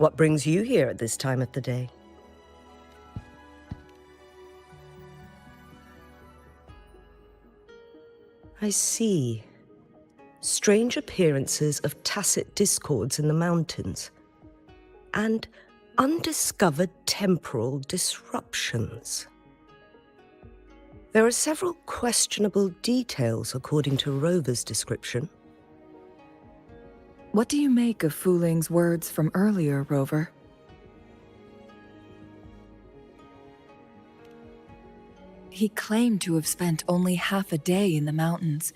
What brings you here at this time of the day? I see. Strange appearances of tacit discords in the mountains, and undiscovered temporal disruptions. There are several questionable details according to Rover's description. What do you make of Fuling's words from earlier, Rover? He claimed to have spent only half a day in the mountains,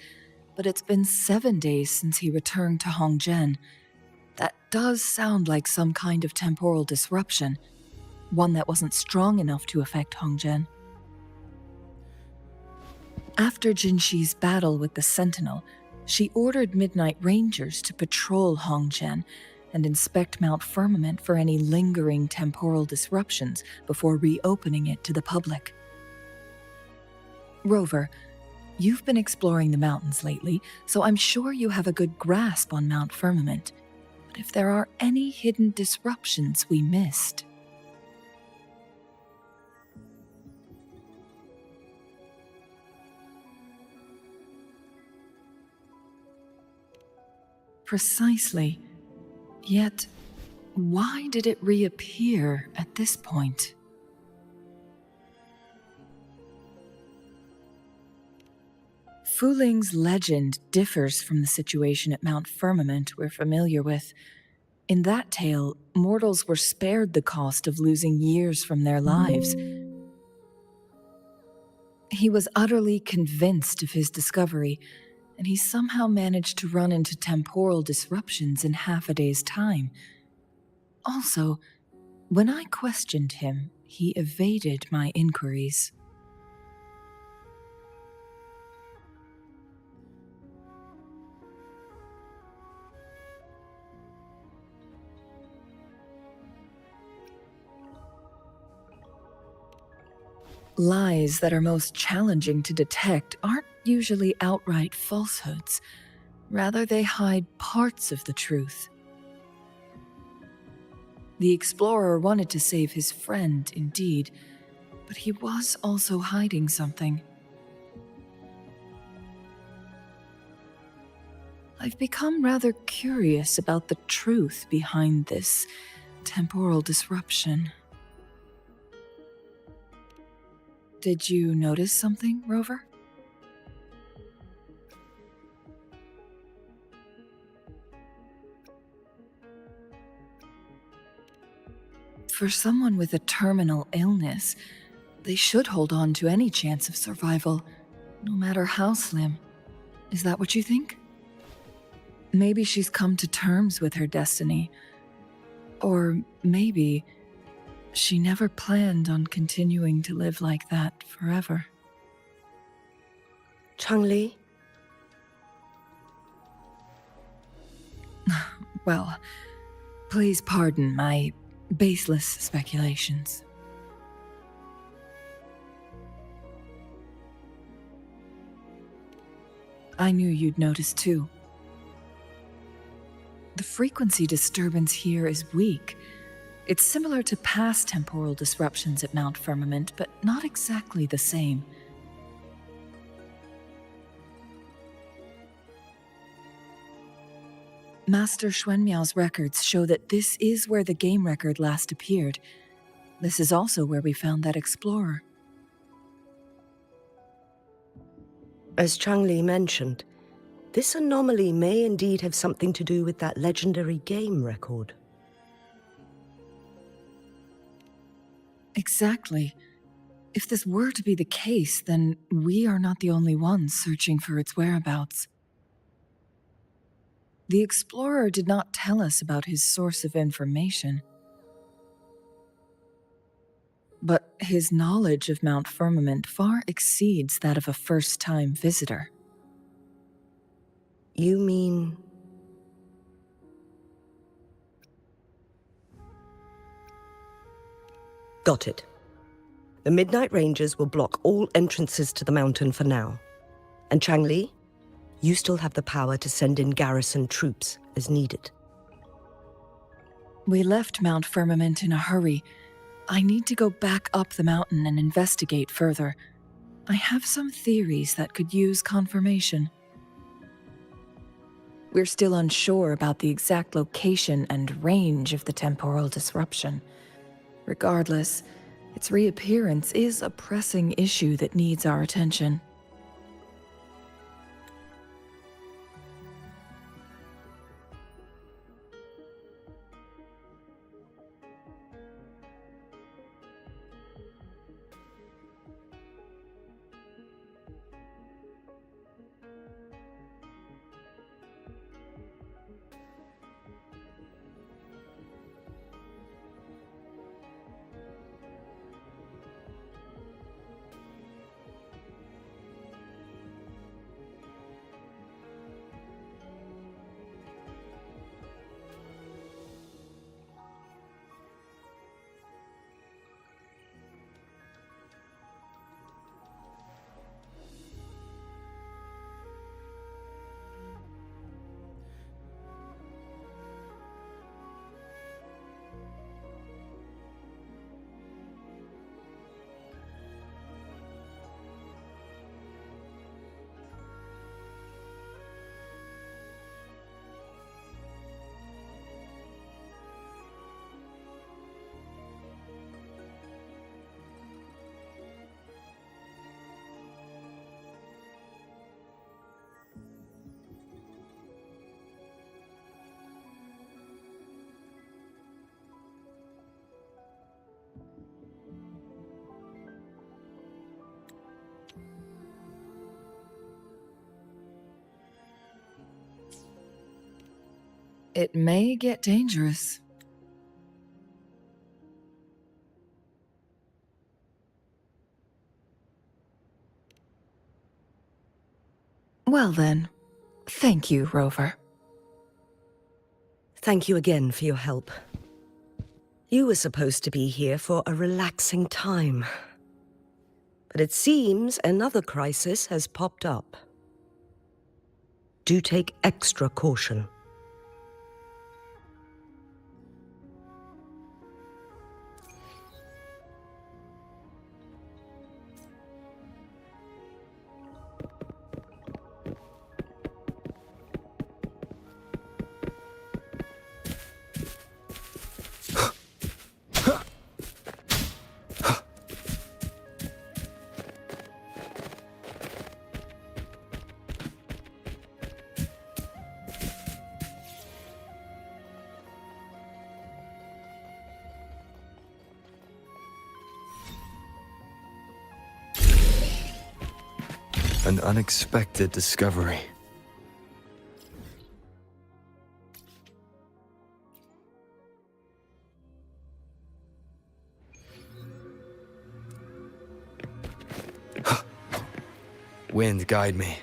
but it's been 7 days since he returned to Hongzhen. That does sound like some kind of temporal disruption, one that wasn't strong enough to affect Hongzhen. After Jinxi's battle with the Sentinel, she ordered Midnight Rangers to patrol Hongzhen and inspect Mount Firmament for any lingering temporal disruptions before reopening it to the public. Rover, you've been exploring the mountains lately, so I'm sure you have a good grasp on Mount Firmament. But if there are any hidden disruptions we missed... Precisely. Yet, why did it reappear at this point? Fuling's legend differs from the situation at Mount Firmament we're familiar with. In that tale, mortals were spared the cost of losing years from their lives. He was utterly convinced of his discovery, and he somehow managed to run into temporal disruptions in half a day's time. Also, when I questioned him, he evaded my inquiries. Lies that are most challenging to detect aren't usually outright falsehoods. Rather, they hide parts of the truth. The explorer wanted to save his friend, indeed, but he was also hiding something. I've become rather curious about the truth behind this temporal disruption. Did you notice something, Rover? For someone with a terminal illness, they should hold on to any chance of survival, no matter how slim. Is that what you think? Maybe she's come to terms with her destiny. Or maybe she never planned on continuing to live like that forever. Changli? Well, please pardon my baseless speculations. I knew you'd notice too. The frequency disturbance here is weak. It's similar to past temporal disruptions at Mount Firmament, but not exactly the same. Master Xuanmiao's records show that this is where the game record last appeared. This is also where we found that explorer. As Changli mentioned, this anomaly may indeed have something to do with that legendary game record. Exactly. If this were to be the case, then we are not the only ones searching for its whereabouts. The explorer did not tell us about his source of information. But his knowledge of Mount Firmament far exceeds that of a first-time visitor. You mean... Got it. The Midnight Rangers will block all entrances to the mountain for now. And Changli, you still have the power to send in garrison troops as needed. We left Mount Firmament in a hurry. I need to go back up the mountain and investigate further. I have some theories that could use confirmation. We're still unsure about the exact location and range of the temporal disruption. Regardless, its reappearance is a pressing issue that needs our attention. It may get dangerous. Well then, thank you, Rover. Thank you again for your help. You were supposed to be here for a relaxing time. But it seems another crisis has popped up. Do take extra caution. An unexpected discovery. Wind, guide me.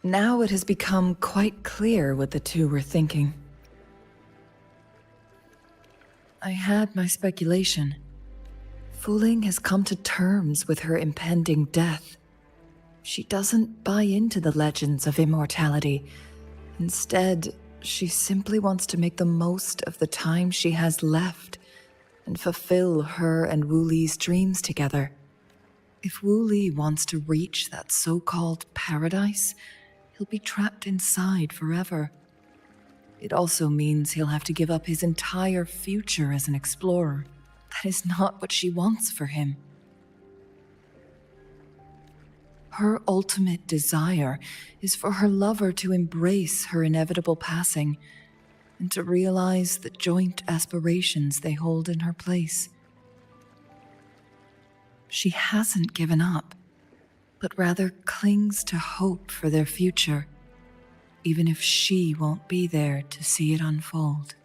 Now it has become quite clear what the two were thinking. I had my speculation. Wuthering has come to terms with her impending death. She doesn't buy into the legends of immortality. Instead, she simply wants to make the most of the time she has left and fulfill her and Wu Li's dreams together. If Wu Li wants to reach that so-called paradise, he'll be trapped inside forever. It also means he'll have to give up his entire future as an explorer. That is not what she wants for him. her ultimate desire is for her lover to embrace her inevitable passing and to realize the joint aspirations they hold in her place. She hasn't given up, but rather clings to hope for their future, even if she won't be there to see it unfold.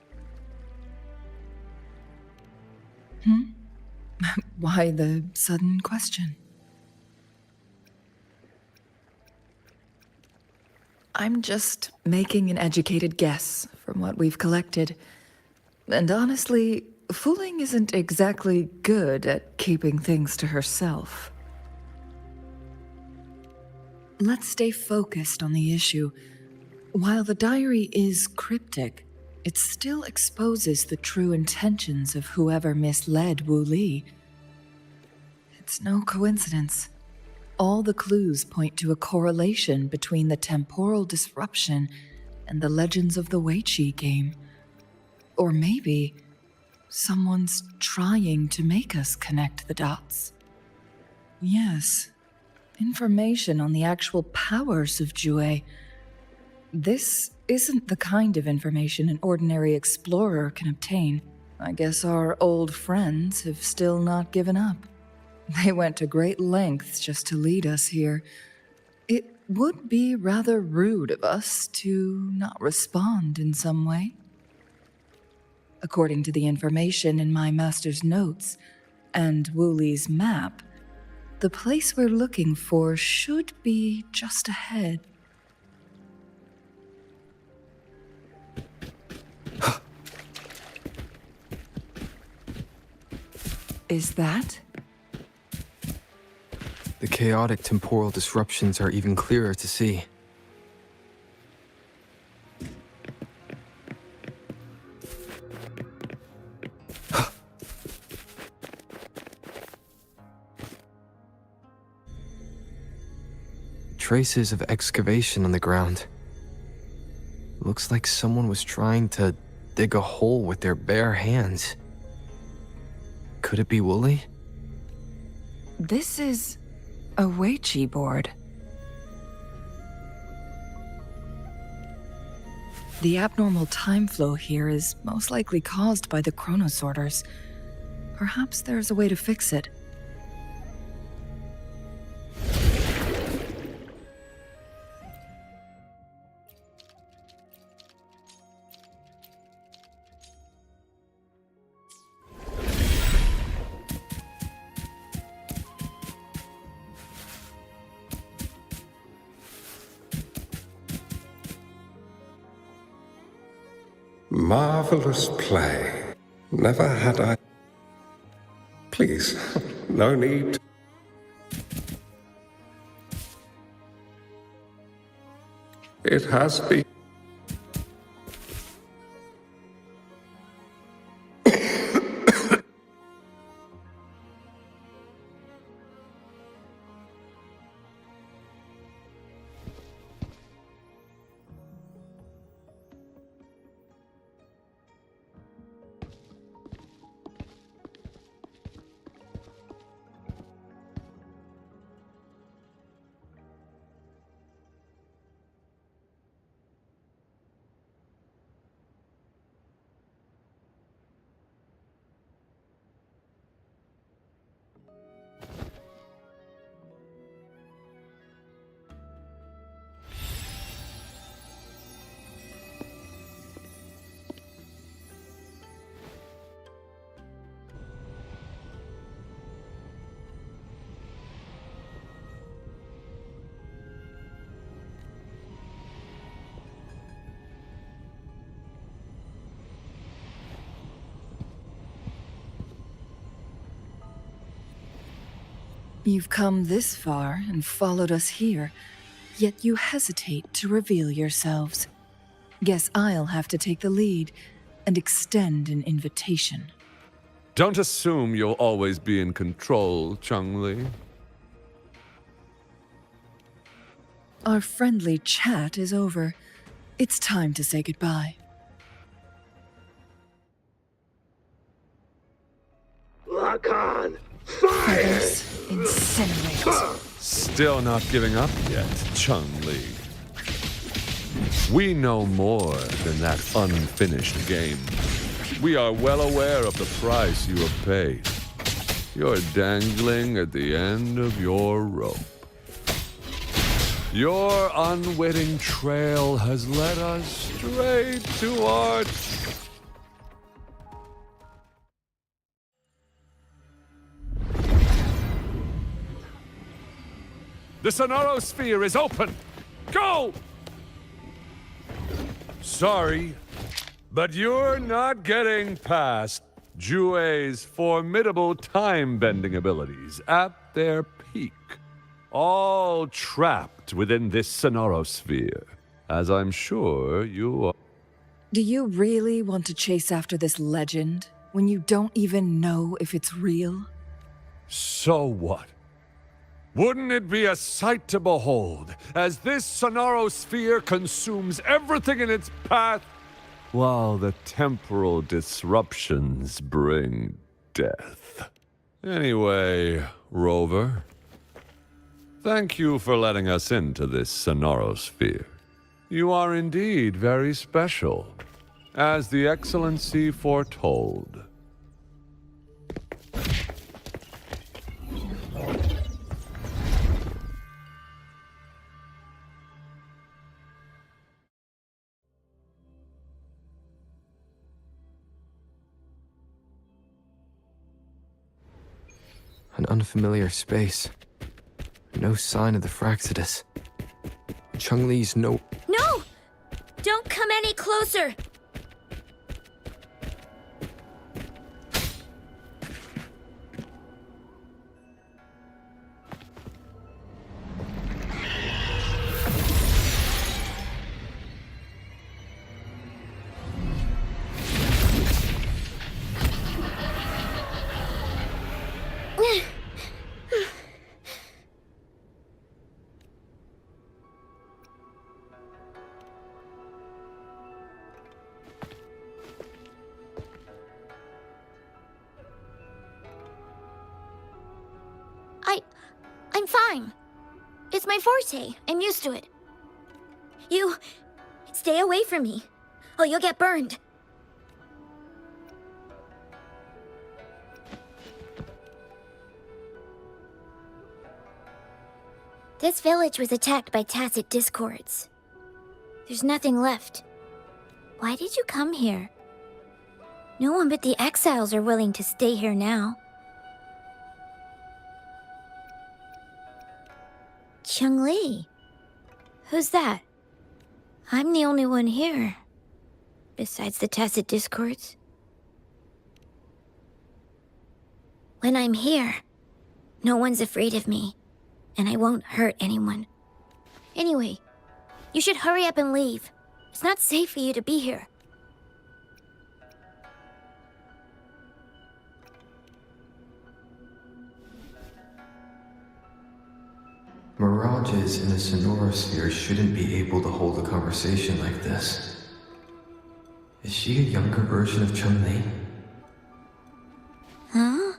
Why the sudden question? I'm just making an educated guess from what we've collected. And honestly, Fooling isn't exactly good at keeping things to herself. Let's stay focused on the issue. While the diary is cryptic, it still exposes the true intentions of whoever misled Wu Li. It's no coincidence. All the clues point to a correlation between the temporal disruption and the Legends of the Weiqi game. Or maybe someone's trying to make us connect the dots. Yes, information on the actual powers of Jue. This isn't the kind of information an ordinary explorer can obtain. I guess our old friends have still not given up. They went to great lengths just to lead us here. It would be rather rude of us to not respond in some way. According to the information in my master's notes and Wu Li's map, the place we're looking for should be just ahead. Is that? The chaotic temporal disruptions are even clearer to see. Traces of excavation on the ground. Looks like someone was trying to dig a hole with their bare hands. Could it be Wooly? This is a Weiqi board. The abnormal time flow here is most likely caused by the chronosorters. Perhaps there's a way to fix it. Marvelous play. Never had I... Please, no need. It has been... You've come this far and followed us here, yet you hesitate to reveal yourselves. Guess I'll have to take the lead and extend an invitation. Don't assume you'll always be in control, Changli. Our friendly chat is over. It's time to say goodbye. Lock on! Feathers incinerate. Still not giving up yet, Chun-Li. We know more than that unfinished game. We are well aware of the price you have paid. You're dangling at the end of your rope. Your unwitting trail has led us straight to our... The Sonorosphere is open! Go! Sorry, but you're not getting past Jue's formidable time-bending abilities at their peak. All trapped within this Sonorosphere, as I'm sure you are. Do you really want to chase after this legend when you don't even know if it's real? So what? Wouldn't it be a sight to behold, as this Sonorosphere consumes everything in its path, while the temporal disruptions bring death? Anyway, Rover, thank you for letting us into this Sonorosphere. You are indeed very special, as the Excellency foretold. An unfamiliar space. No sign of the Fraxidus. Chun-Li's no... No! Don't come any closer! I'm fine. It's my forte. I'm used to it. You... stay away from me. Oh, you'll get burned. This village was attacked by tacit discords. There's nothing left. Why did you come here? No one but the exiles are willing to stay here now. Chun-Li? Who's that? I'm the only one here. Besides the tacit discords. When I'm here, no one's afraid of me. And I won't hurt anyone. Anyway, you should hurry up and leave. It's not safe for you to be here. Mirages in a Sonorosphere shouldn't be able to hold a conversation like this. Is she a younger version of Chun-Li? Huh?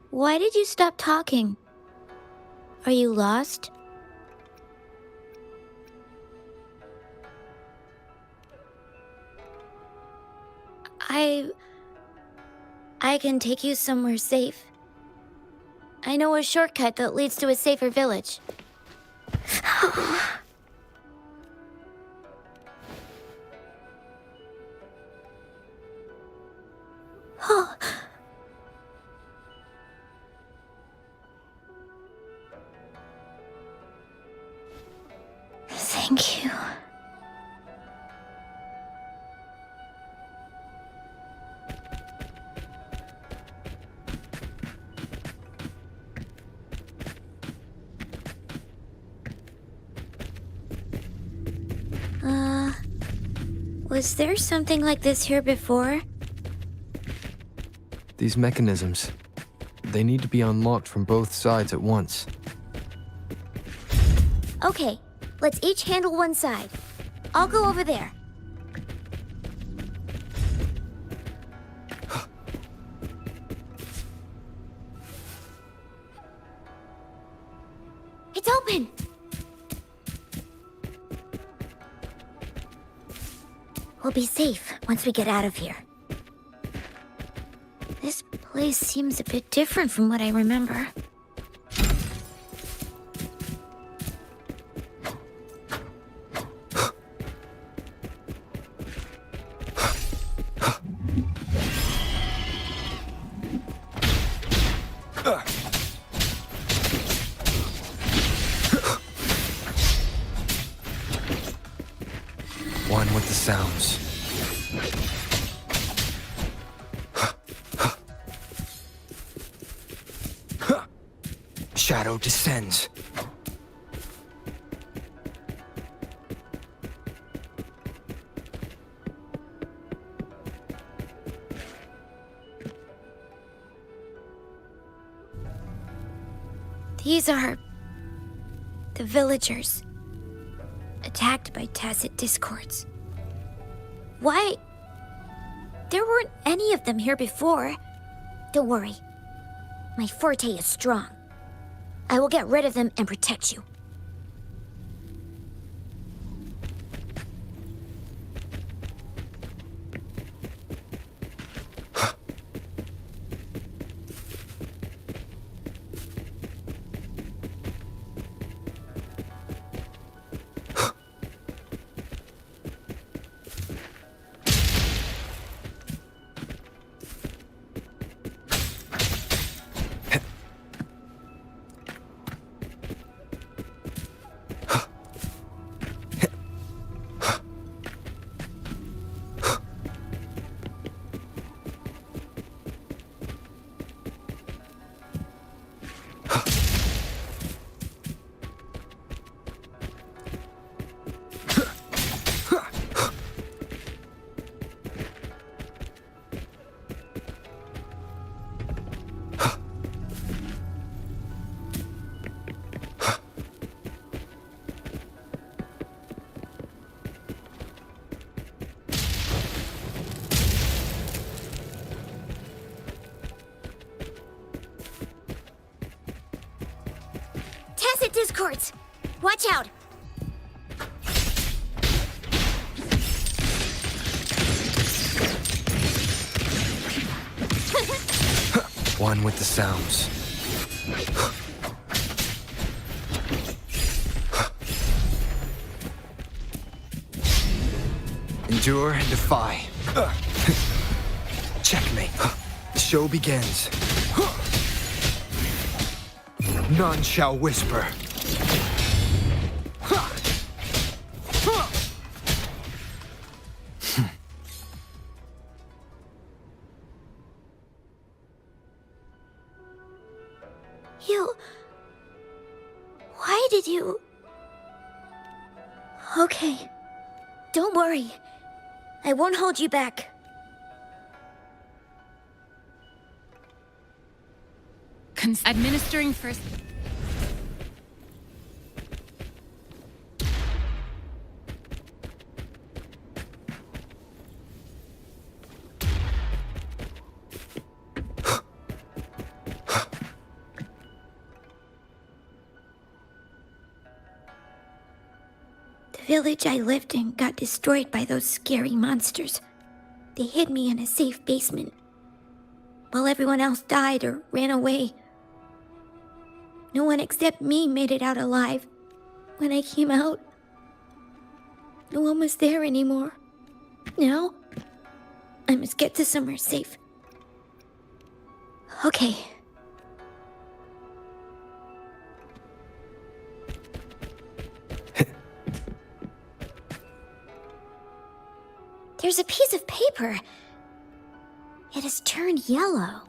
Why did you stop talking? Are you lost? I can take you somewhere safe. I know a shortcut that leads to a safer village. Oh. Thank you. Was there something like this here before? These mechanisms, they need to be unlocked from both sides at once. Okay, let's each handle one side. I'll go over there. It's open! We'll be safe once we get out of here. This place seems a bit different from what I remember. One with the sounds. Shadow descends. These are the villagers, attacked by tacit discords. Why? There weren't any of them here before. Don't worry. My forte is strong. I will get rid of them and protect you. Tacit discords! Watch out! One with the sounds. Endure and defy. Checkmate. The show begins. None shall whisper. Why did you... Okay. Don't worry. I won't hold you back. Administering first. The village I lived in got destroyed by those scary monsters. They hid me in a safe basement, while everyone else died or ran away. No one except me made it out alive. When I came out, no one was there anymore. Now, I must get to somewhere safe. Okay. There's a piece of paper. It has turned yellow.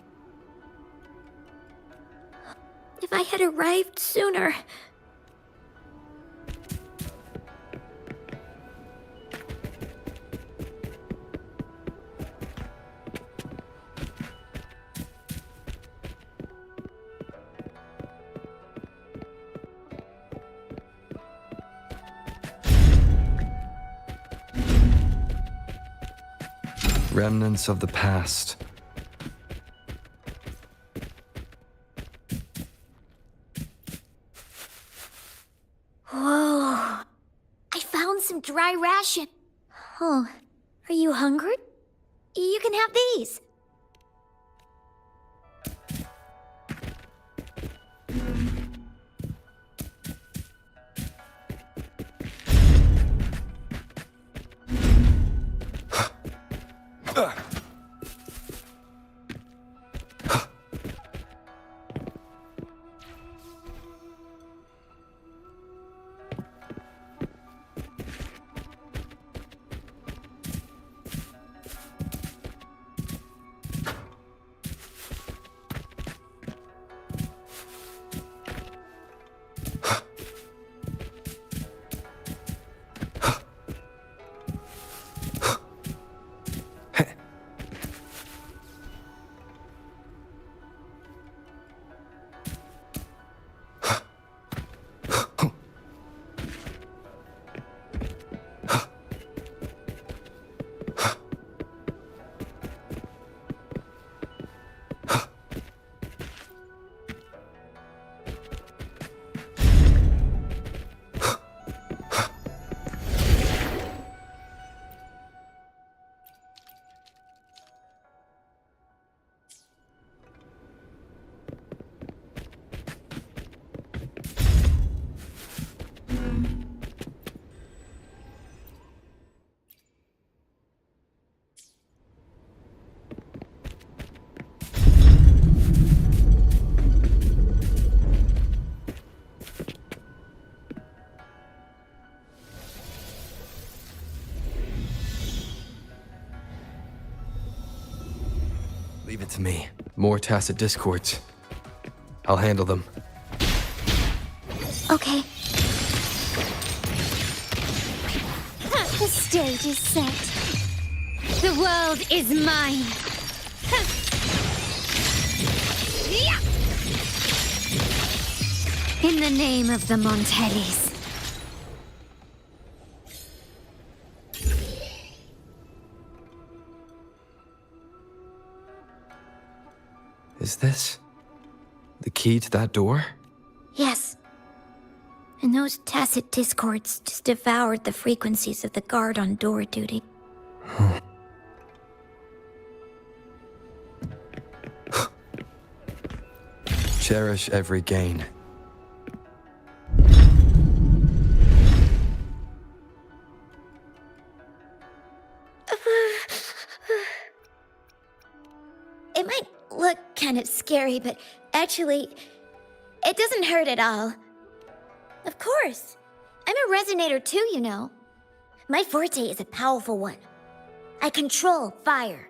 If I had arrived sooner... Remnants of the past. some dry ration. Oh, are you hungry? You can have these. Leave it to me. More tacit discords. I'll handle them. Okay. The stage is set. The world is mine. In the name of the Montellis. Is this the key to that door? Yes. And those tacit discords just devoured the frequencies of the guard on door duty. Cherish every gain. It might look kind of scary, but actually, it doesn't hurt at all. Of course. I'm a resonator too, you know. My forte is a powerful one. I control fire.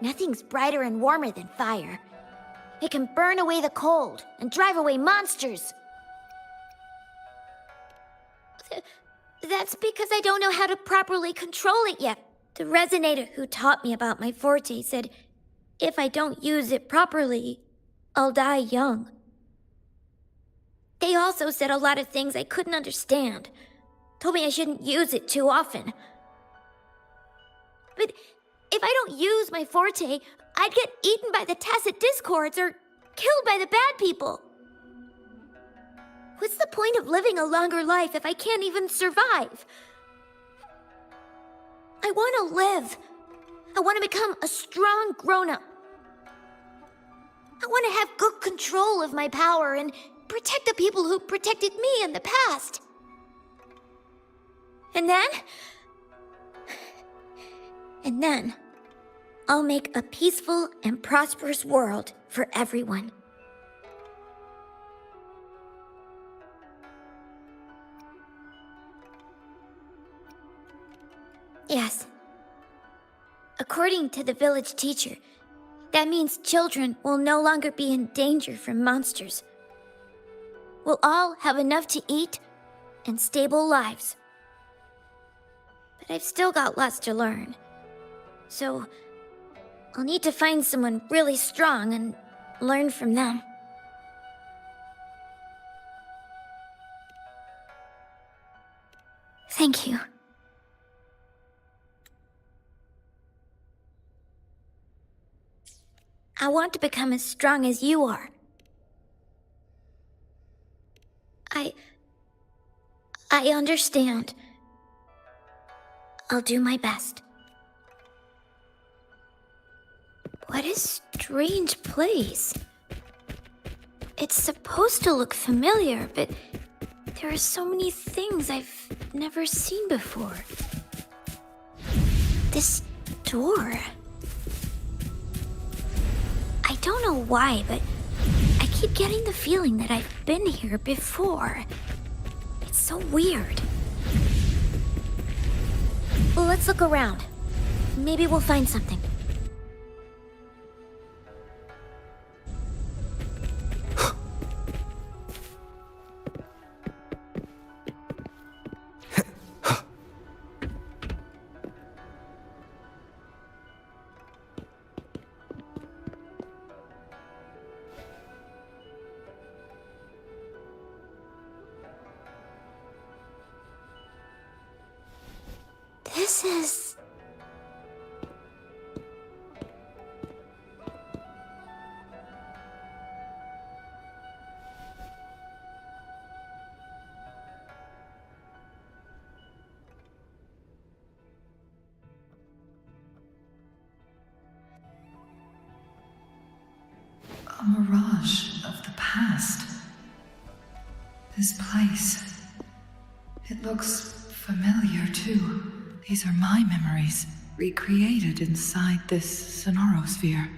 Nothing's brighter and warmer than fire. It can burn away the cold and drive away monsters. That's because I don't know how to properly control it yet. The resonator who taught me about my forte said, if I don't use it properly, I'll die young. They also said a lot of things I couldn't understand. Told me I shouldn't use it too often. But if I don't use my forte, I'd get eaten by the tacit discords or killed by the bad people. What's the point of living a longer life if I can't even survive? I want to live. I want to become a strong grown-up. I want to have good control of my power and protect the people who protected me in the past. And then, I'll make a peaceful and prosperous world for everyone. Yes. According to the village teacher, that means children will no longer be in danger from monsters. We'll all have enough to eat and stable lives. But I've still got lots to learn. So, I'll need to find someone really strong and learn from them. Thank you. I want to become as strong as you are. I understand. I'll do my best. What a strange place. It's supposed to look familiar, but there are so many things I've never seen before. This door. I don't know why, but I keep getting the feeling that I've been here before. It's so weird. Well, let's look around. Maybe we'll find something. This is... A mirage of the past. This place. It looks familiar, too. These are my memories, recreated inside this Sonorosphere.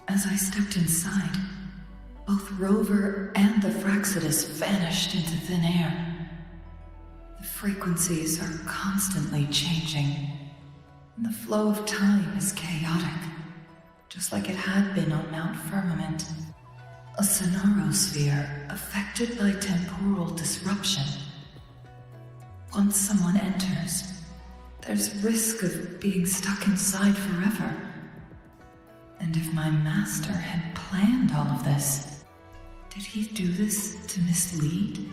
As I stepped inside, both Rover and the Fraxidus vanished into thin air. The frequencies are constantly changing, and the flow of time is chaotic, just like it had been on Mount Firmament. A Sonorosphere affected by temporal disruption. Once someone enters, there's risk of being stuck inside forever. And if my master had planned all of this, did he do this to mislead?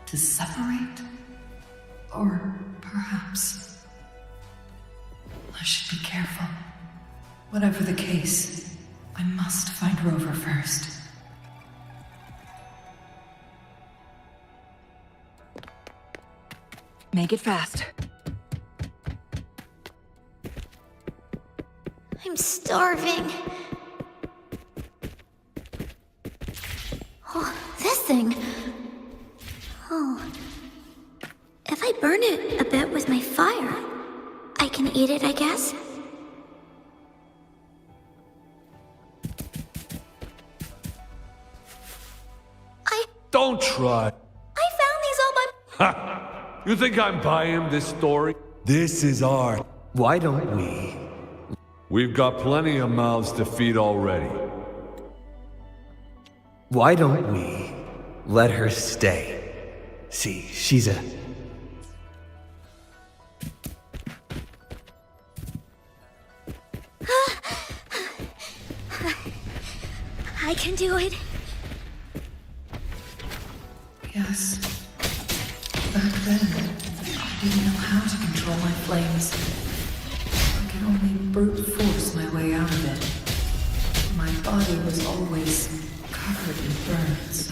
To separate? Or perhaps... I should be careful. Whatever the case, I must find Rover first. Make it fast. I'm starving. Oh, this thing. Oh. If I burn it a bit with my fire, I can eat it, I guess? Don't try. I found these all by... Ha! You think I'm buying this story? This is art. Why don't we? We've got plenty of mouths to feed already. Why don't we let her stay? See, she's a... I can do it. Yes. Back then, I didn't know how to control my flames. I could only brute force my way out of it. My body was always covered in burns.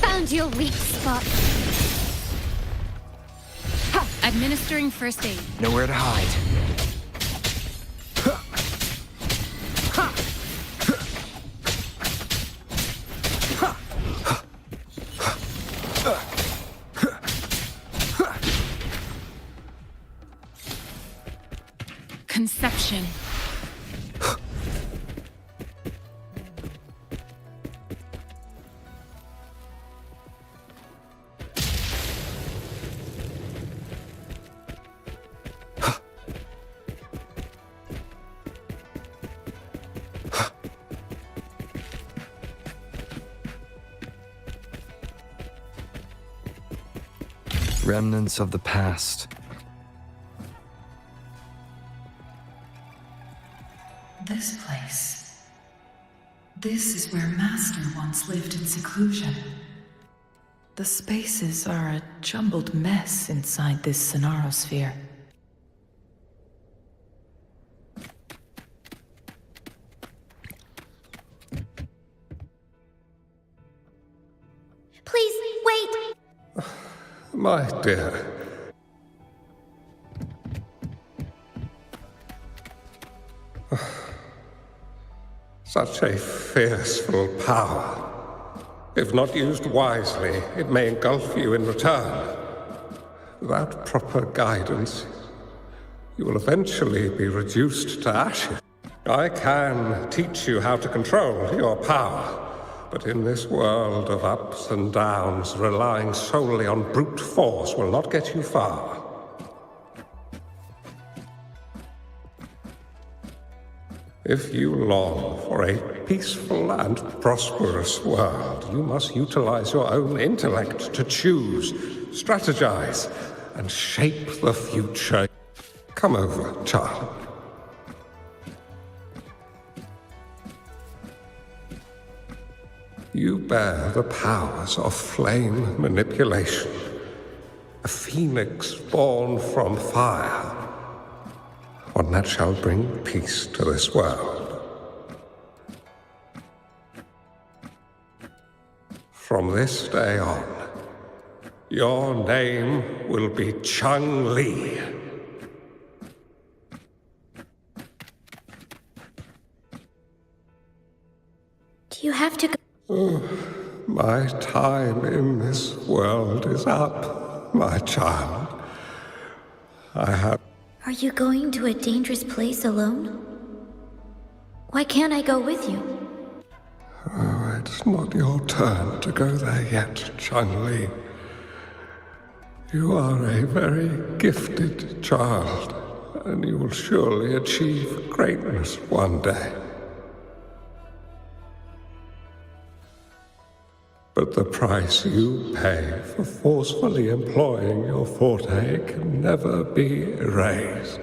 Found your weak spot. Ha! Administering first aid. Nowhere to hide. Conception. Remnants of the past. This place. This is where Master once lived in seclusion. The spaces are a jumbled mess inside this Sonorosphere. Please, wait! My dear. Such a fearful power. If not used wisely, it may engulf you in return. Without proper guidance, you will eventually be reduced to ashes. I can teach you how to control your power, but in this world of ups and downs, relying solely on brute force will not get you far. If you long for a peaceful and prosperous world, you must utilize your own intellect to choose, strategize, and shape the future. Come over, child. You bear the powers of flame manipulation, a phoenix born from fire, one that shall bring peace to this world. From this day on, your name will be Chung-Li. Do you have to go? My time in this world is up, my child. I have... Are you going to a dangerous place alone? Why can't I go with you? Oh, it's not your turn to go there yet, Chung-Li. You are a very gifted child, and you will surely achieve greatness one day. But the price you pay for forcefully employing your forte can never be erased.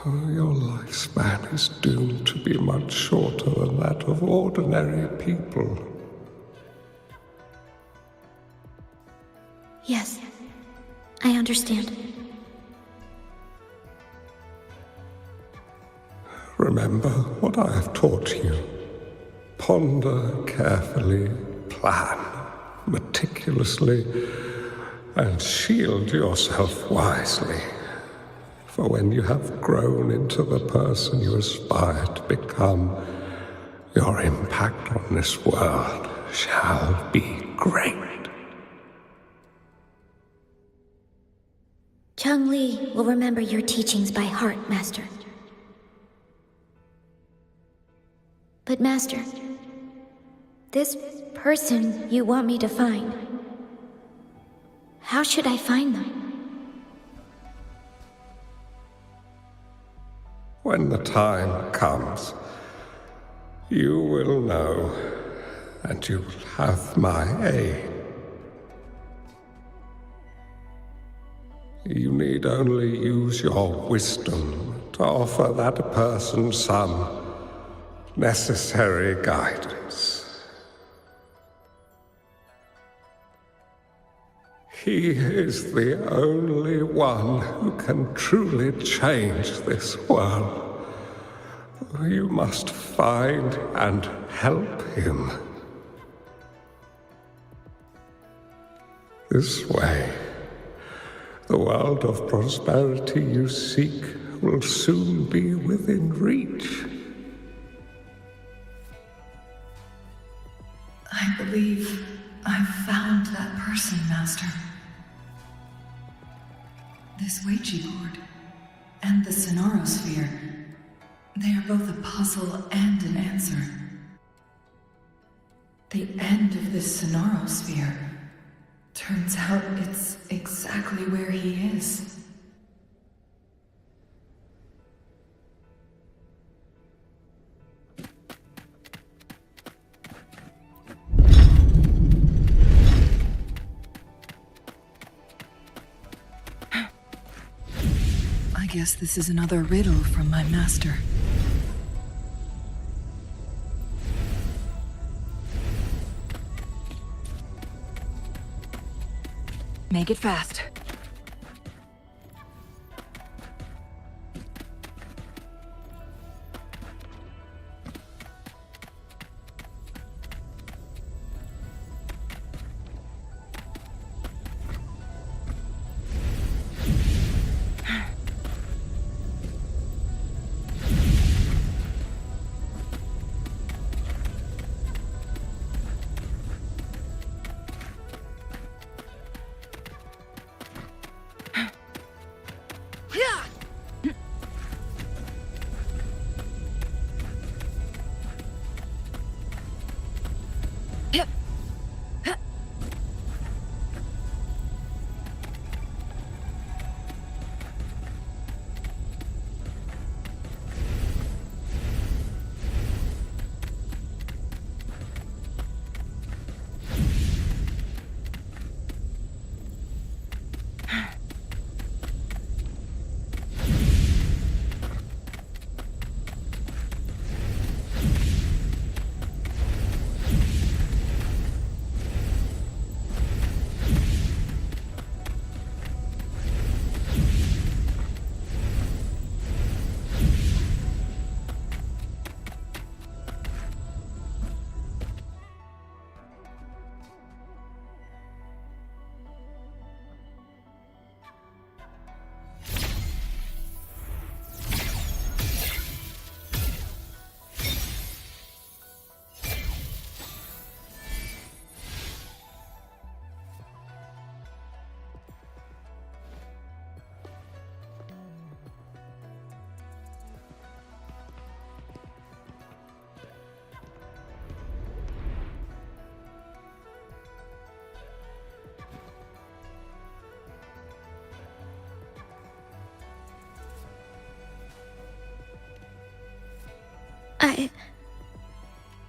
Oh, your lifespan is doomed to be much shorter than that of ordinary people. Yes, I understand. Remember what I have taught you. Ponder carefully, plan meticulously, and shield yourself wisely. For when you have grown into the person you aspire to become, your impact on this world shall be great. Chung-Li will remember your teachings by heart, Master. But Master, this person you want me to find, how should I find them? When the time comes, you will know, and you will have my aid. You need only use your wisdom to offer that person some necessary guidance. He is the only one who can truly change this world. You must find and help him. This way, the world of prosperity you seek will soon be within reach. I believe I've found that person, Master. This Ouija board and the Sonaro sphere, they are both a puzzle and an answer. The end of this Sonaro sphere, turns out it's exactly where he is. I guess this is another riddle from my master. Make it fast.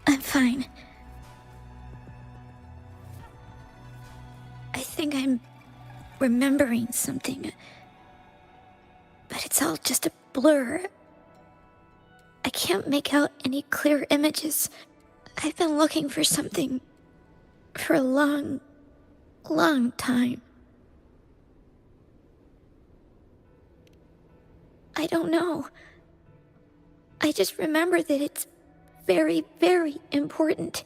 I'm fine. I think I'm remembering something. But it's all just a blur. I can't make out any clear images. I've been looking for something for a long, long time. I don't know. I just remember that it's very, very important.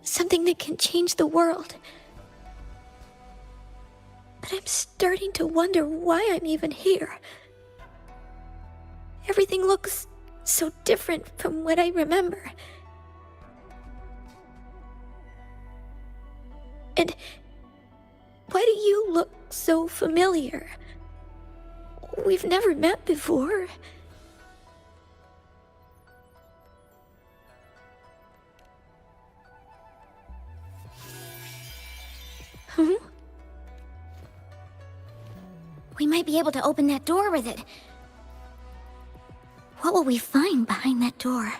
Something that can change the world. But I'm starting to wonder why I'm even here. Everything looks so different from what I remember. And why do you look so familiar? We've never met before. Hmm? We might be able to open that door with it. What will we find behind that door?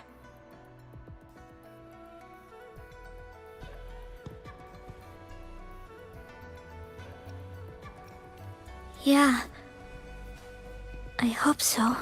Yeah. I hope so.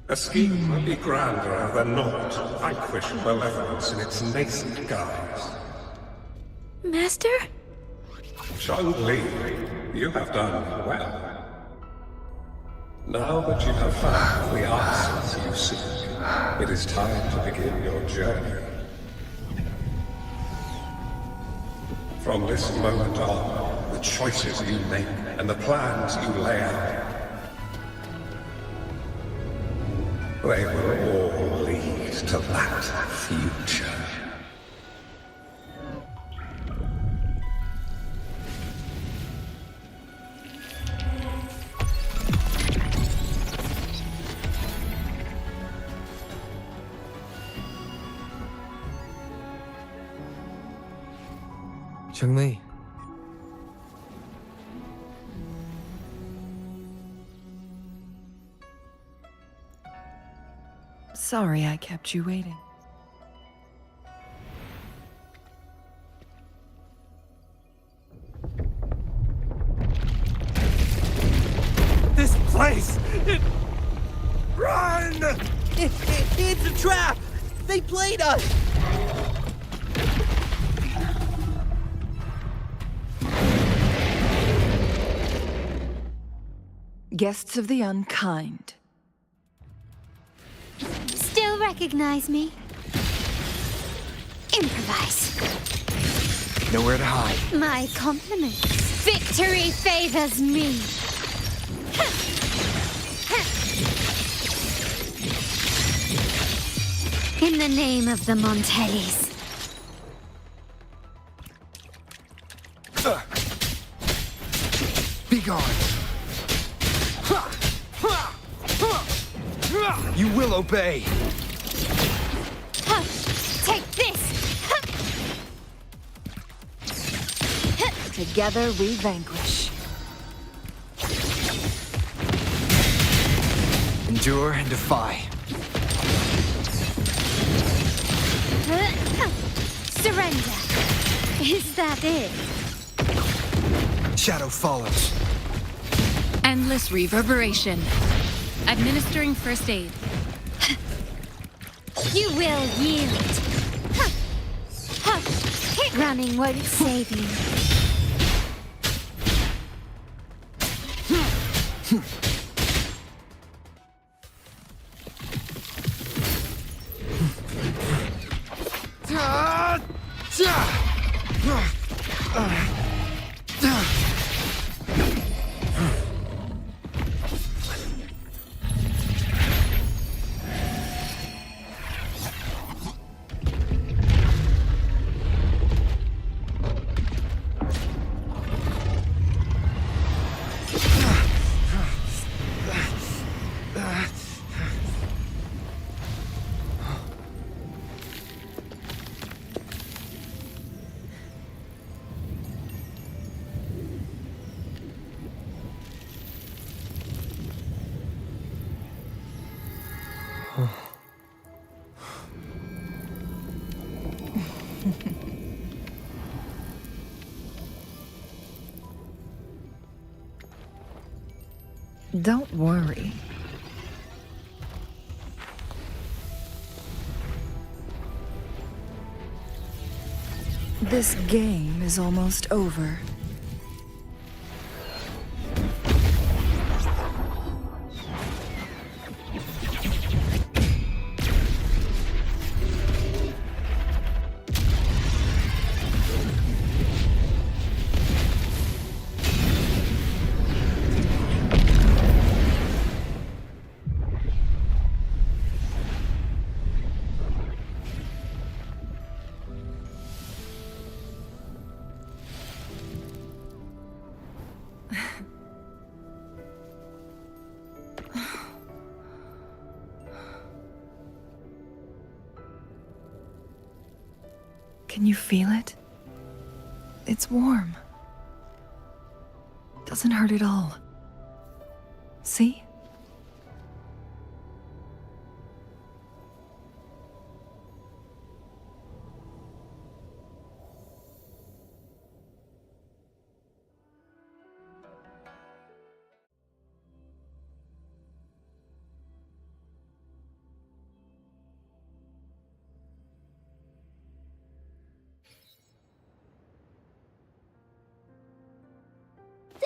A scheme may be grander than not to vanquish malevolence in its nascent guise. Master? Li, you have done well. Now that you have found the answers you seek, it is time to begin your journey. From this moment on, the choices you make and the plans you lay out, they will all lead to that future. Li. Sorry I kept you waiting. This place! Run! It's a trap! They played us! Guests of the unkind. Still recognize me? Improvise. Nowhere to hide. My compliments. Victory favors me. In the name of the Montellis. Be gone. You will obey. Take this! Together we vanquish. Endure and defy. Surrender. Is that it? Shadow follows. Endless reverberation. Administering first aid. You will yield. Running won't save you. Don't worry. This game is almost over. Can you feel it? It's warm. Doesn't hurt at all. See?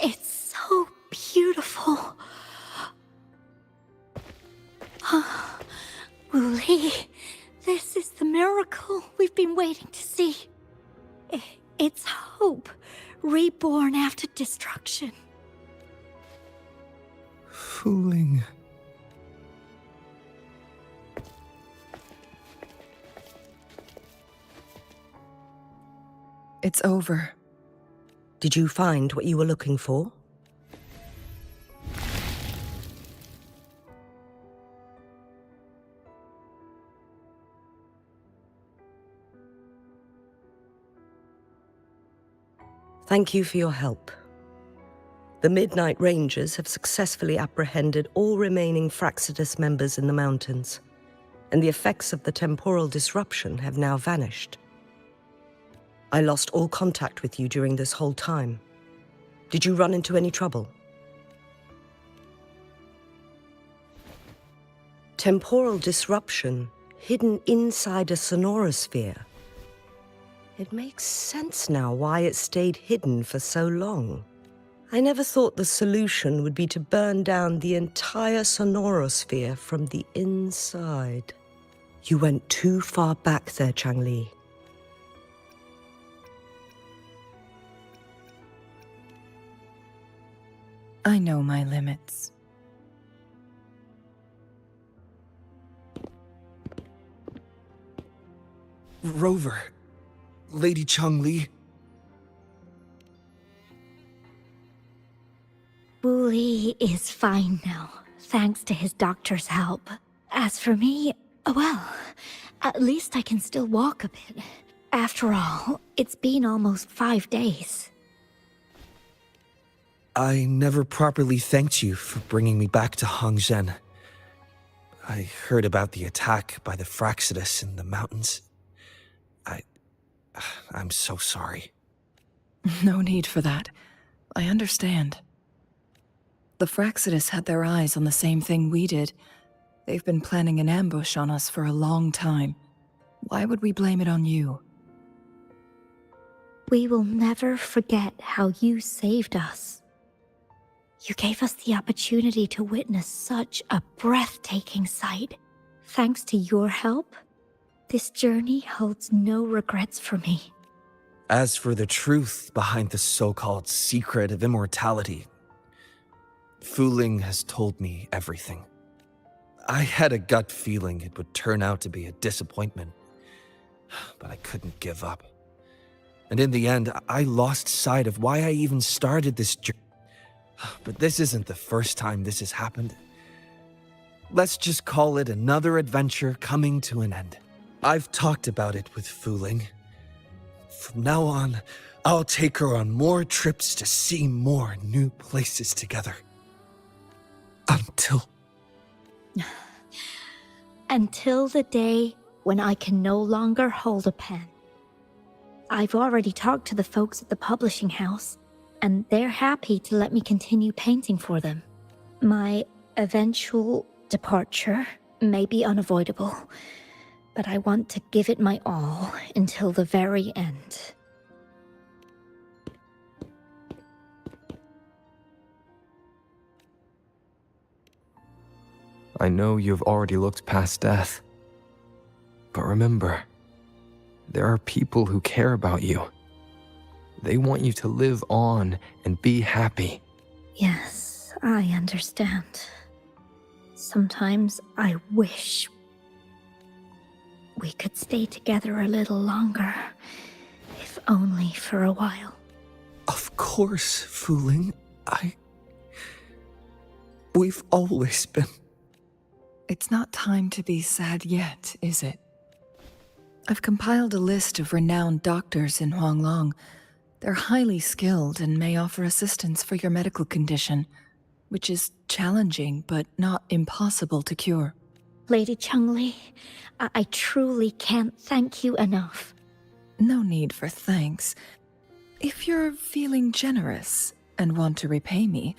It's so beautiful. Wooly, this is the miracle we've been waiting to see. It's hope, reborn after destruction. Fooling. It's over. Did you find what you were looking for? Thank you for your help. The Midnight Rangers have successfully apprehended all remaining Fractsidus members in the mountains, and the effects of the temporal disruption have now vanished. I lost all contact with you during this whole time. Did you run into any trouble? Temporal disruption hidden inside a sonorosphere. It makes sense now why it stayed hidden for so long. I never thought the solution would be to burn down the entire sonorosphere from the inside. You went too far back there, Changli. I know my limits. Rover. Lady Changli. Wooly is fine now, thanks to his doctor's help. As for me, well, at least I can still walk a bit. After all, it's been almost 5 days. I never properly thanked you for bringing me back to Hongzhen. I heard about the attack by the Fractsidus in the mountains. I'm so sorry. No need for that. I understand. The Fractsidus had their eyes on the same thing we did. They've been planning an ambush on us for a long time. Why would we blame it on you? We will never forget how you saved us. You gave us the opportunity to witness such a breathtaking sight. Thanks to your help, this journey holds no regrets for me. As for the truth behind the so-called secret of immortality, Fooling has told me everything. I had a gut feeling it would turn out to be a disappointment, but I couldn't give up. And in the end, I lost sight of why I even started this journey. But this isn't the first time this has happened. Let's just call it another adventure coming to an end. I've talked about it with Fooling. From now on, I'll take her on more trips to see more new places together. Until... until the day when I can no longer hold a pen. I've already talked to the folks at the publishing house, and they're happy to let me continue painting for them. My eventual departure may be unavoidable, but I want to give it my all until the very end. I know you've already looked past death. But remember, there are people who care about you. They want you to live on and be happy. Yes, I understand. Sometimes I wish we could stay together a little longer, if only for a while. Of course, Fooling. We've always been... It's not time to be sad yet, is it? I've compiled a list of renowned doctors in Huanglong. They're highly skilled and may offer assistance for your medical condition, which is challenging but not impossible to cure. Lady Changli, I truly can't thank you enough. No need for thanks. If you're feeling generous and want to repay me,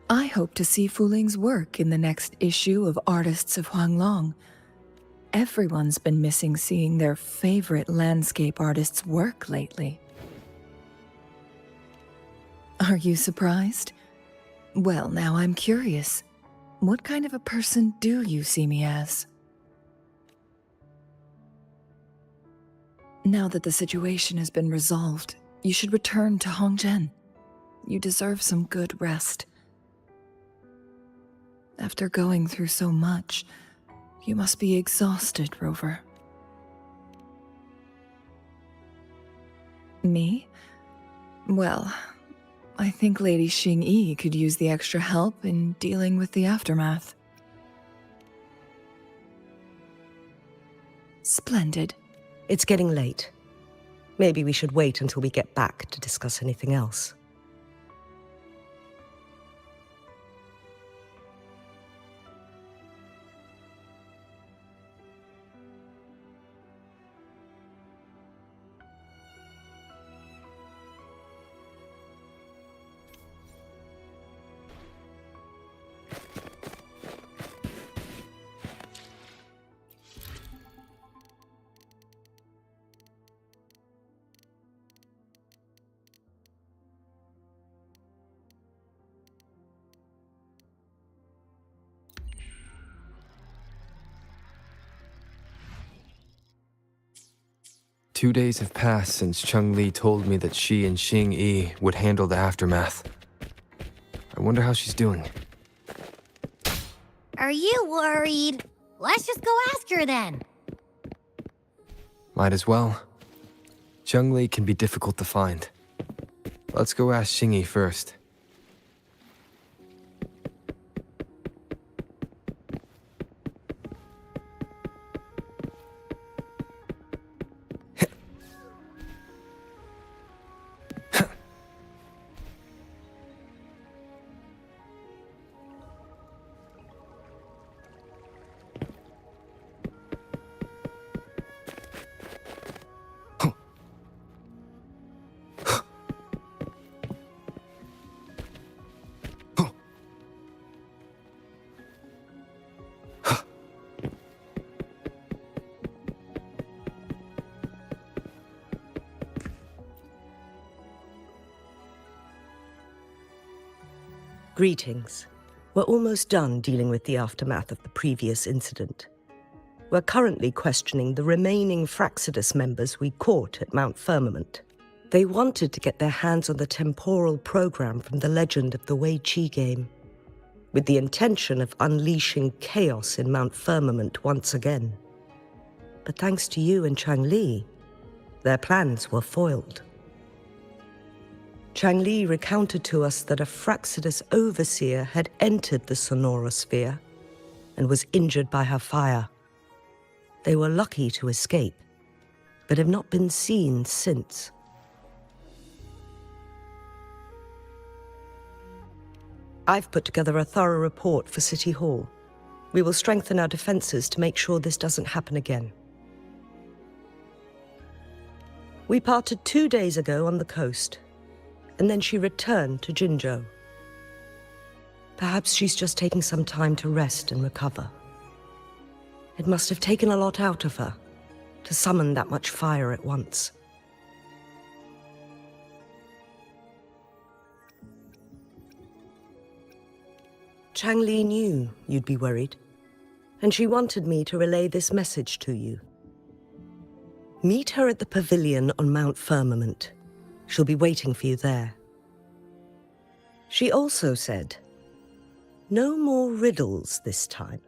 I hope to see Fuling's work in the next issue of Artists of Huanglong. Everyone's been missing seeing their favorite landscape artists work lately. Are you surprised? Well, now I'm curious. What kind of a person do you see me as? Now that the situation has been resolved, you should return to Hongzhen. You deserve some good rest. After going through so much, you must be exhausted, Rover. Me? Well, I think Lady Xingyi could use the extra help in dealing with the aftermath. Splendid. It's getting late. Maybe we should wait until we get back to discuss anything else. Two days have passed since Changli told me that she and Xingyi would handle the aftermath. I wonder how she's doing. Are you worried? Let's just go ask her then. Might as well. Changli can be difficult to find. Let's go ask Xingyi first. Greetings. We're almost done dealing with the aftermath of the previous incident. We're currently questioning the remaining Fraxidus members we caught at Mount Firmament. They wanted to get their hands on the temporal program from the Legend of the Wei Qi game, with the intention of unleashing chaos in Mount Firmament once again. But thanks to you and Changli, their plans were foiled. Changli recounted to us that a Fraxidus overseer had entered the Sonorosphere and was injured by her fire. They were lucky to escape, but have not been seen since. I've put together a thorough report for City Hall. We will strengthen our defenses to make sure this doesn't happen again. We parted 2 days ago on the coast, and then she returned to Jinzhou. Perhaps she's just taking some time to rest and recover. It must have taken a lot out of her to summon that much fire at once. Changli knew you'd be worried, and she wanted me to relay this message to you. Meet her at the pavilion on Mount Firmament. She'll be waiting for you there. She also said, no more riddles this time.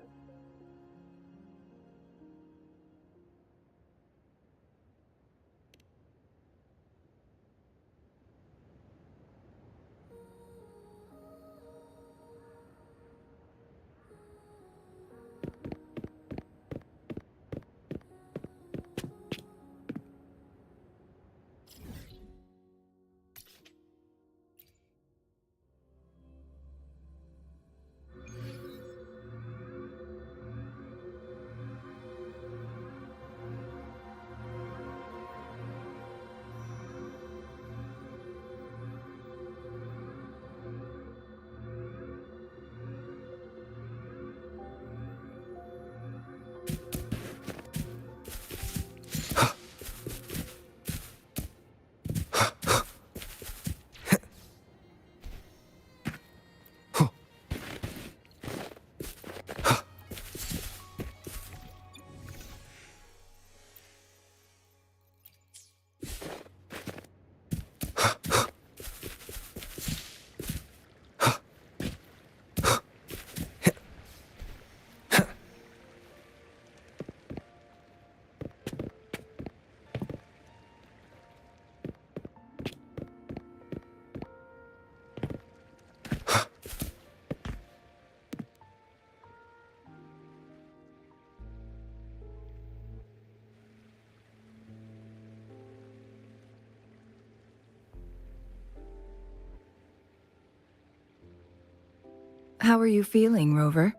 How are you feeling, Rover?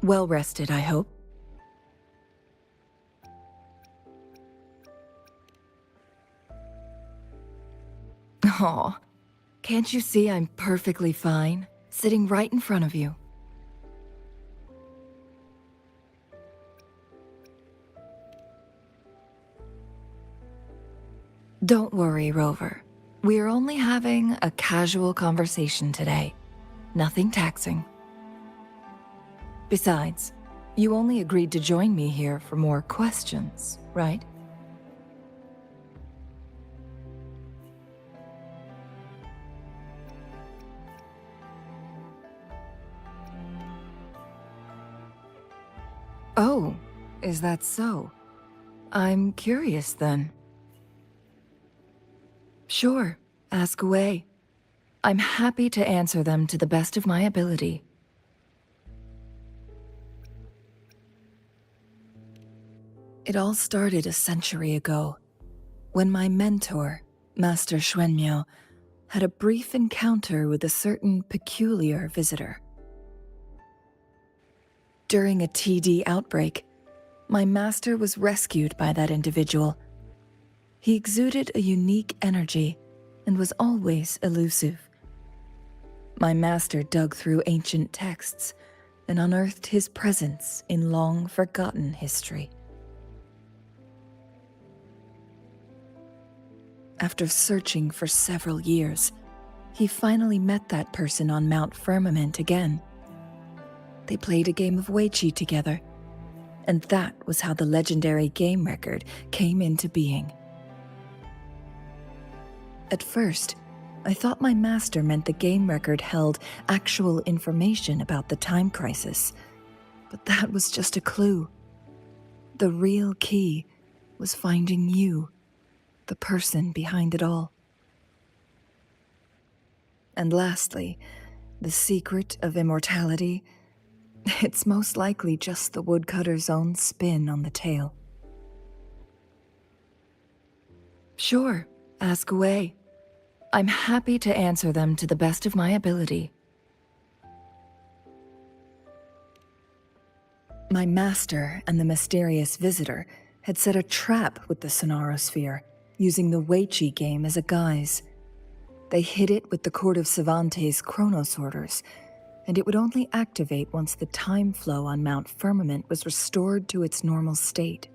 Well rested, I hope. Aw, can't you see I'm perfectly fine, sitting right in front of you? Don't worry, Rover. We're only having a casual conversation today. Nothing taxing. Besides, you only agreed to join me here for more questions, right? Oh, is that so? I'm curious then. Sure, ask away. I'm happy to answer them to the best of my ability. It all started a century ago, when my mentor, Master Xuanmiao, had a brief encounter with a certain peculiar visitor. During a TD outbreak, my master was rescued by that individual. He exuded a unique energy and was always elusive. My master dug through ancient texts and unearthed his presence in long-forgotten history. After searching for several years, he finally met that person on Mount Firmament again. They played a game of Weiqi together, and that was how the legendary game record came into being. At first, I thought my master meant the game record held actual information about the time crisis, but that was just a clue. The real key was finding you, the person behind it all. And lastly, the secret of immortality, it's most likely just the woodcutter's own spin on the tale. Sure, ask away. I'm happy to answer them to the best of my ability. My master and the mysterious visitor had set a trap with the Sonarosphere, using the Weiqi game as a guise. They hid it with the Court of Cervantes' chronosorters, and it would only activate once the time flow on Mount Firmament was restored to its normal state.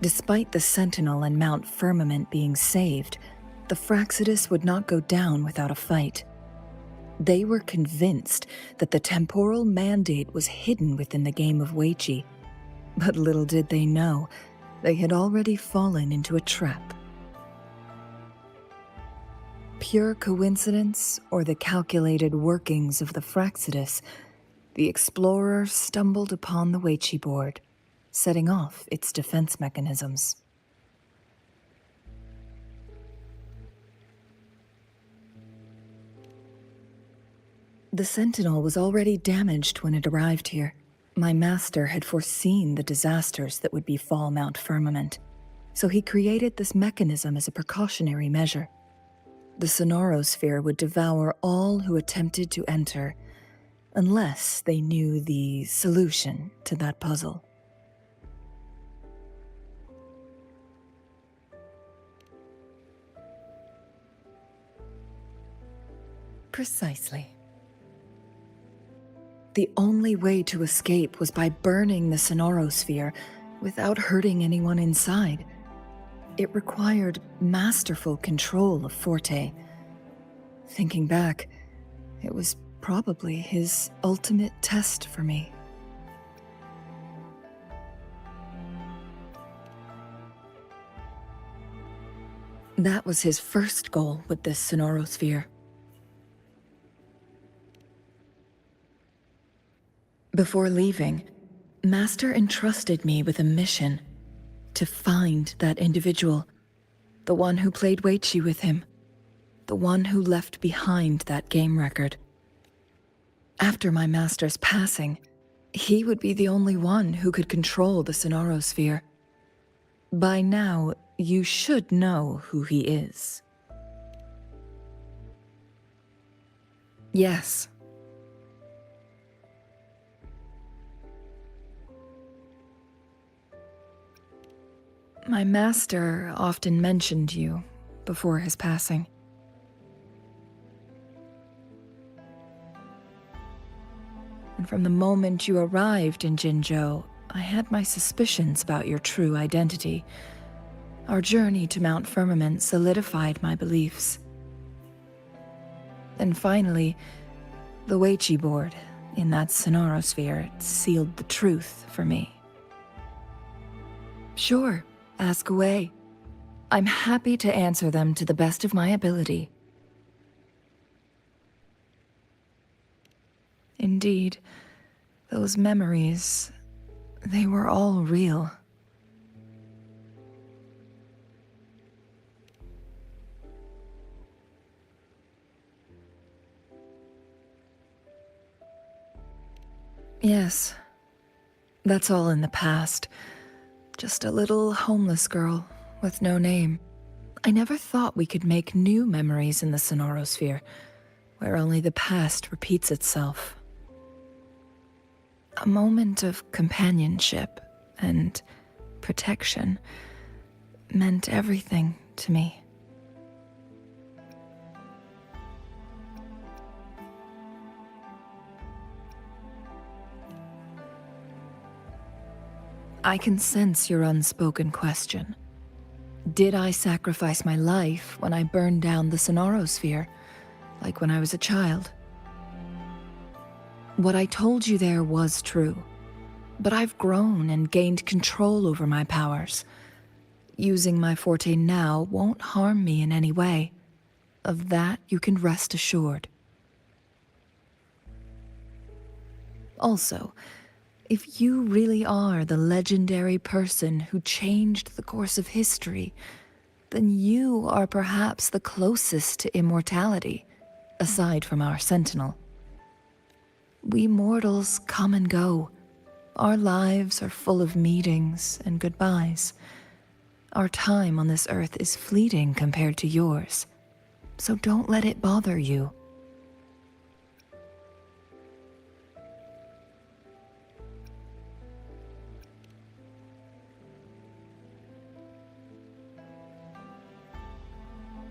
Despite the Sentinel and Mount Firmament being saved, the Fraxidus would not go down without a fight. They were convinced that the temporal mandate was hidden within the game of Weiqi, but little did they know, they had already fallen into a trap. Pure coincidence or the calculated workings of the Fraxidus, the explorer stumbled upon the Weiqi board, setting off its defense mechanisms. The Sentinel was already damaged when it arrived here. My master had foreseen the disasters that would befall Mount Firmament, so he created this mechanism as a precautionary measure. The Sonarosphere would devour all who attempted to enter, unless they knew the solution to that puzzle. Precisely. The only way to escape was by burning the Sonarosphere without hurting anyone inside. It required masterful control of Forte. Thinking back, it was probably his ultimate test for me. That was his first goal with this Sonarosphere. Before leaving, Master entrusted me with a mission to find that individual, the one who played Weiqi with him, the one who left behind that game record. After my master's passing, he would be the only one who could control the Sonarosphere. By now, you should know who he is. Yes. My master often mentioned you before his passing. And from the moment you arrived in Jinzhou, I had my suspicions about your true identity. Our journey to Mount Firmament solidified my beliefs. And finally, the Weiqi board in that Sonarosphere sealed the truth for me. Sure. Ask away. I'm happy to answer them to the best of my ability. Indeed, those memories, they were all real. Yes, that's all in the past. Just a little homeless girl with no name. I never thought we could make new memories in the Sonarosphere, where only the past repeats itself. A moment of companionship and protection meant everything to me. I can sense your unspoken question. Did I sacrifice my life when I burned down the Sonarosphere, like when I was a child? What I told you there was true, but I've grown and gained control over my powers. Using my forte now won't harm me in any way. Of that you can rest assured. Also, if you really are the legendary person who changed the course of history, then you are perhaps the closest to immortality, aside from our Sentinel. We mortals come and go. Our lives are full of meetings and goodbyes. Our time on this earth is fleeting compared to yours, so don't let it bother you.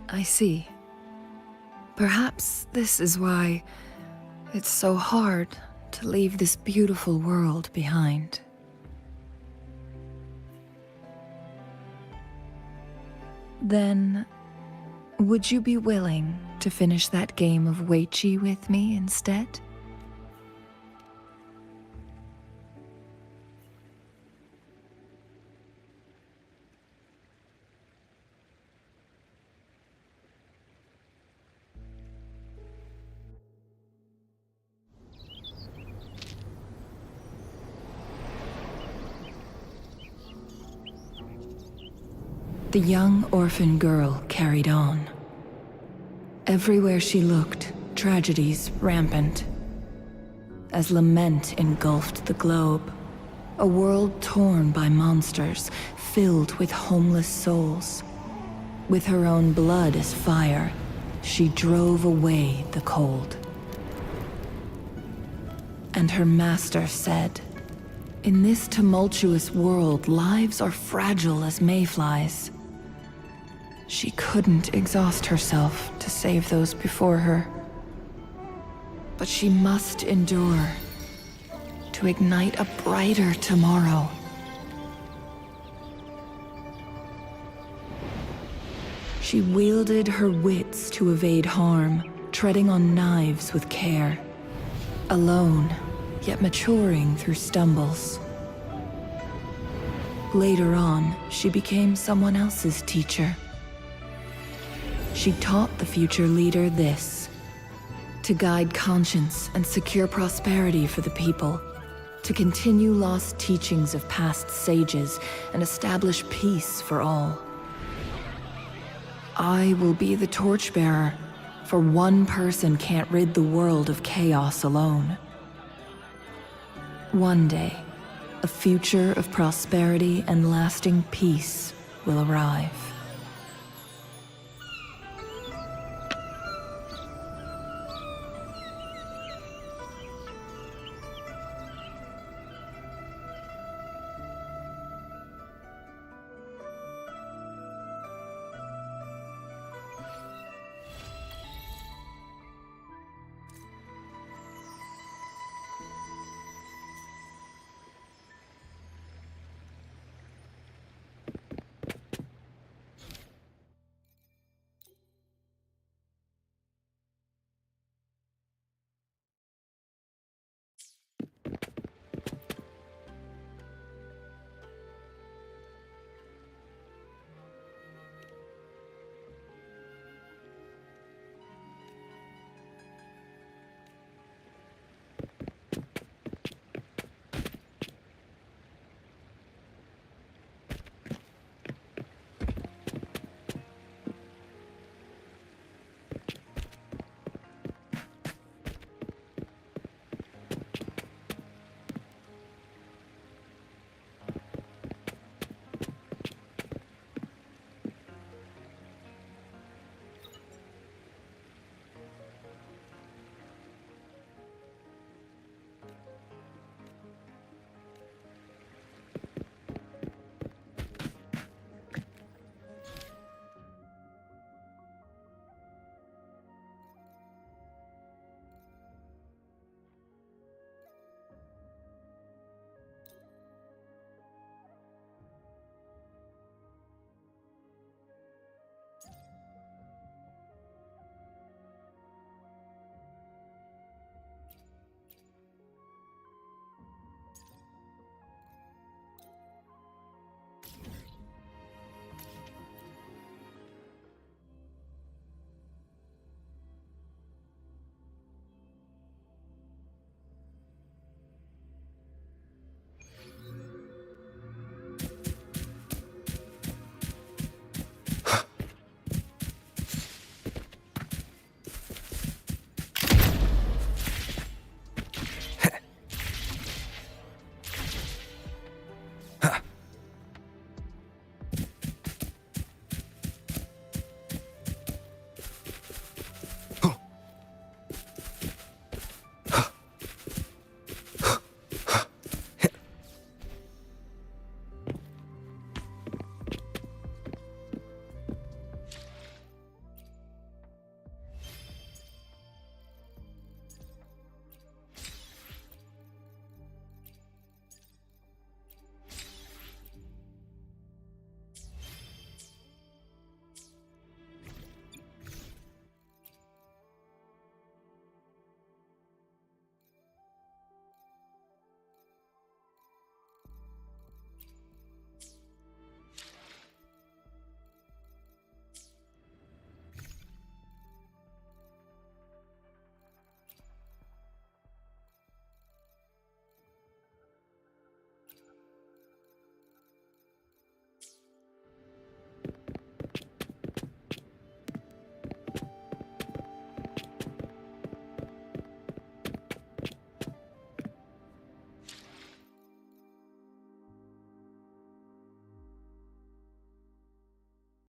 I see. Perhaps this is why it's so hard to leave this beautiful world behind. Then, would you be willing to finish that game of Weiqi with me instead? The young orphan girl carried on. Everywhere she looked, tragedies rampant. As lament engulfed the globe, a world torn by monsters, filled with homeless souls. With her own blood as fire, she drove away the cold. And her master said, "In this tumultuous world, lives are fragile as mayflies." She couldn't exhaust herself to save those before her. But she must endure to ignite a brighter tomorrow. She wielded her wits to evade harm, treading on knives with care. Alone, yet maturing through stumbles. Later on, she became someone else's teacher. She taught the future leader this: to guide conscience and secure prosperity for the people, to continue lost teachings of past sages and establish peace for all. I will be the torchbearer, for one person can't rid the world of chaos alone. One day, a future of prosperity and lasting peace will arrive.